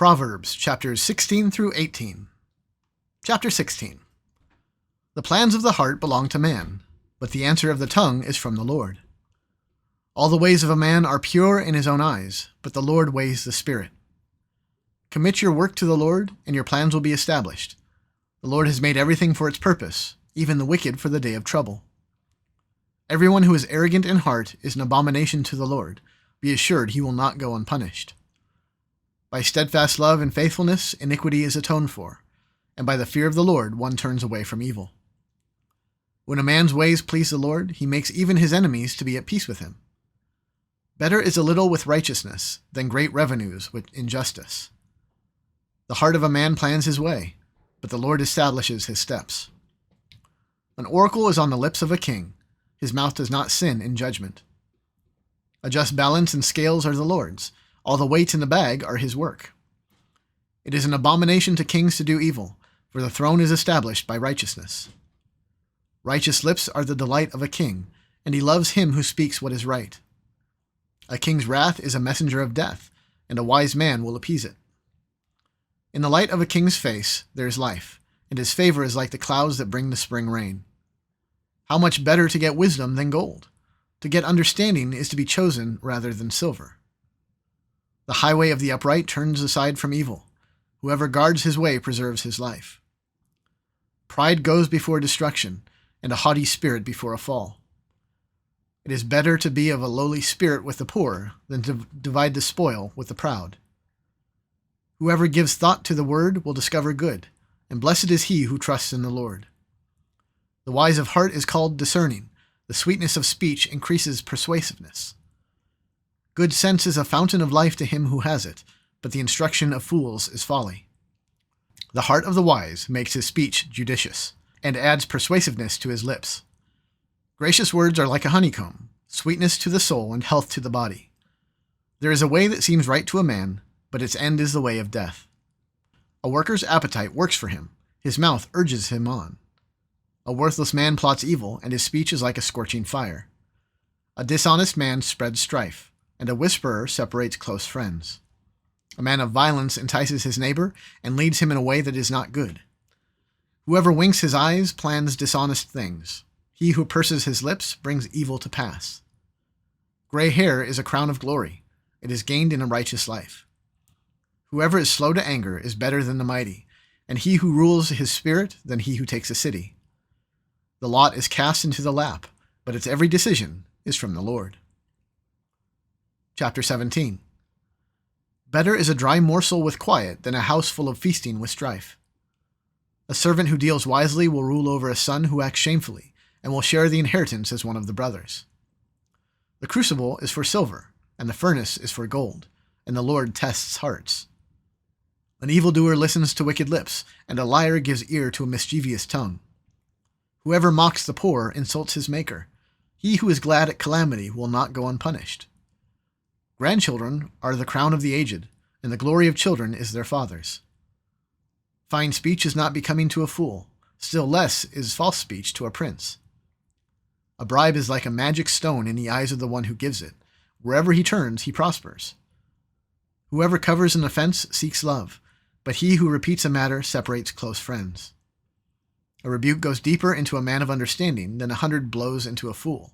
Proverbs chapters 16 through 18. Chapter 16. The plans of the heart belong to man, but the answer of the tongue is from the Lord. All the ways of a man are pure in his own eyes, but the Lord weighs the spirit. Commit your work to the Lord, and your plans will be established. The Lord has made everything for its purpose, even the wicked for the day of trouble. Everyone who is arrogant in heart is an abomination to the Lord. Be assured he will not go unpunished. By steadfast love and faithfulness, iniquity is atoned for, and by the fear of the Lord one turns away from evil. When a man's ways please the Lord, he makes even his enemies to be at peace with him. Better is a little with righteousness than great revenues with injustice. The heart of a man plans his way, but the Lord establishes his steps. An oracle is on the lips of a king. His mouth does not sin in judgment. A just balance and scales are the Lord's. All the weights in the bag are his work. It is an abomination to kings to do evil, for the throne is established by righteousness. Righteous lips are the delight of a king, and he loves him who speaks what is right. A king's wrath is a messenger of death, and a wise man will appease it. In the light of a king's face there is life, and his favor is like the clouds that bring the spring rain. How much better to get wisdom than gold? To get understanding is to be chosen rather than silver. The highway of the upright turns aside from evil. Whoever guards his way preserves his life. Pride goes before destruction, and a haughty spirit before a fall. It is better to be of a lowly spirit with the poor than to divide the spoil with the proud. Whoever gives thought to the word will discover good, and blessed is he who trusts in the Lord. The wise of heart is called discerning. The sweetness of speech increases persuasiveness. Good sense is a fountain of life to him who has it, but the instruction of fools is folly. The heart of the wise makes his speech judicious, and adds persuasiveness to his lips. Gracious words are like a honeycomb, sweetness to the soul and health to the body. There is a way that seems right to a man, but its end is the way of death. A worker's appetite works for him, his mouth urges him on. A worthless man plots evil, and his speech is like a scorching fire. A dishonest man spreads strife, and a whisperer separates close friends. A man of violence entices his neighbor and leads him in a way that is not good. Whoever winks his eyes plans dishonest things. He who purses his lips brings evil to pass. Gray hair is a crown of glory. It is gained in a righteous life. Whoever is slow to anger is better than the mighty, and he who rules his spirit than he who takes a city. The lot is cast into the lap, but its every decision is from the Lord. Chapter 17. Better is a dry morsel with quiet than a house full of feasting with strife. A servant who deals wisely will rule over a son who acts shamefully, and will share the inheritance as one of the brothers. The crucible is for silver, and the furnace is for gold, and the Lord tests hearts. An evildoer listens to wicked lips, and a liar gives ear to a mischievous tongue. Whoever mocks the poor insults his maker. He who is glad at calamity will not go unpunished. Grandchildren are the crown of the aged, and the glory of children is their fathers. Fine speech is not becoming to a fool, still less is false speech to a prince. A bribe is like a magic stone in the eyes of the one who gives it. Wherever he turns, he prospers. Whoever covers an offense seeks love, but he who repeats a matter separates close friends. A rebuke goes deeper into a man of understanding than 100 blows into a fool.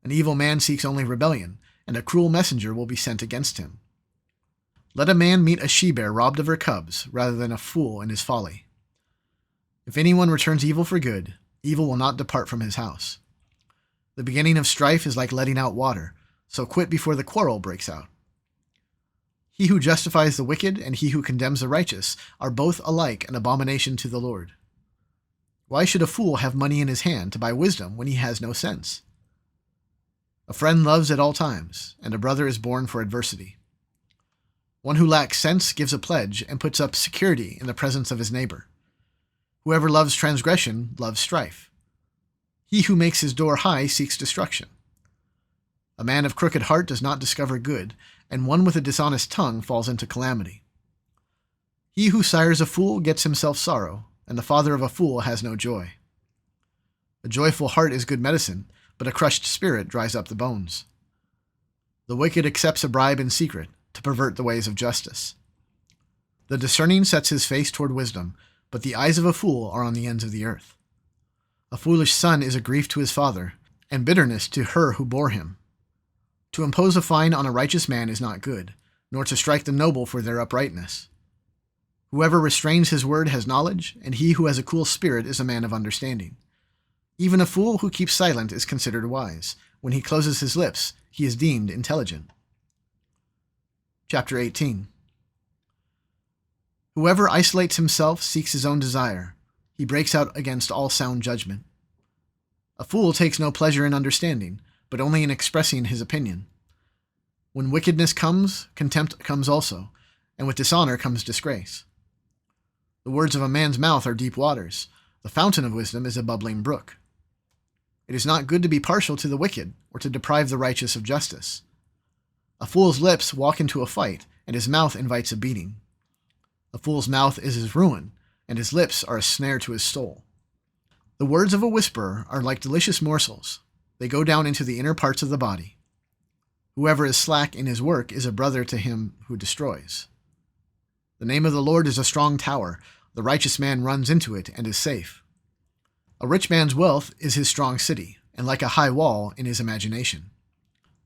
An evil man seeks only rebellion, and a cruel messenger will be sent against him. Let a man meet a she-bear robbed of her cubs, rather than a fool in his folly. If anyone returns evil for good, evil will not depart from his house. The beginning of strife is like letting out water, so quit before the quarrel breaks out. He who justifies the wicked and he who condemns the righteous are both alike an abomination to the Lord. Why should a fool have money in his hand to buy wisdom when he has no sense? A friend loves at all times, and a brother is born for adversity. One who lacks sense gives a pledge and puts up security in the presence of his neighbor. Whoever loves transgression loves strife. He who makes his door high seeks destruction. A man of crooked heart does not discover good, and one with a dishonest tongue falls into calamity. He who sires a fool gets himself sorrow, and the father of a fool has no joy. A joyful heart is good medicine, but a crushed spirit dries up the bones. The wicked accepts a bribe in secret to pervert the ways of justice. The discerning sets his face toward wisdom, but the eyes of a fool are on the ends of the earth. A foolish son is a grief to his father, and bitterness to her who bore him. To impose a fine on a righteous man is not good, nor to strike the noble for their uprightness. Whoever restrains his word has knowledge, and he who has a cool spirit is a man of understanding. Even a fool who keeps silent is considered wise. When he closes his lips, he is deemed intelligent. Chapter 18. Whoever isolates himself seeks his own desire. He breaks out against all sound judgment. A fool takes no pleasure in understanding, but only in expressing his opinion. When wickedness comes, contempt comes also, and with dishonor comes disgrace. The words of a man's mouth are deep waters. The fountain of wisdom is a bubbling brook. It is not good to be partial to the wicked, or to deprive the righteous of justice. A fool's lips walk into a fight, and his mouth invites a beating. A fool's mouth is his ruin, and his lips are a snare to his soul. The words of a whisperer are like delicious morsels. They go down into the inner parts of the body. Whoever is slack in his work is a brother to him who destroys. The name of the Lord is a strong tower. The righteous man runs into it and is safe. A rich man's wealth is his strong city, and like a high wall in his imagination.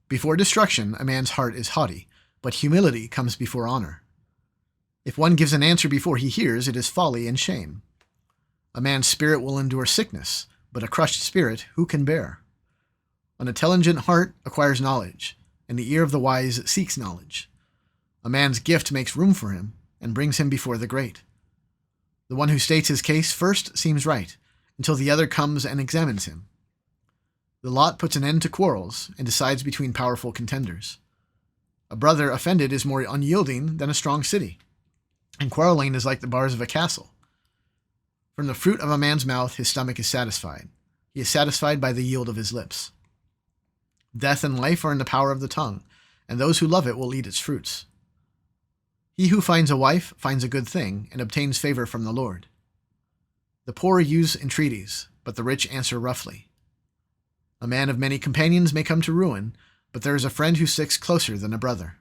Before destruction, a man's heart is haughty, but humility comes before honor. If one gives an answer before he hears, it is folly and shame. A man's spirit will endure sickness, but a crushed spirit who can bear? An intelligent heart acquires knowledge, and the ear of the wise seeks knowledge. A man's gift makes room for him, and brings him before the great. The one who states his case first seems right, until the other comes and examines him. The lot puts an end to quarrels, and decides between powerful contenders. A brother offended is more unyielding than a strong city, and quarreling is like the bars of a castle. From the fruit of a man's mouth his stomach is satisfied. He is satisfied by the yield of his lips. Death and life are in the power of the tongue, and those who love it will eat its fruits. He who finds a wife finds a good thing, and obtains favor from the Lord. The poor use entreaties, but the rich answer roughly. A man of many companions may come to ruin, but there is a friend who sticks closer than a brother.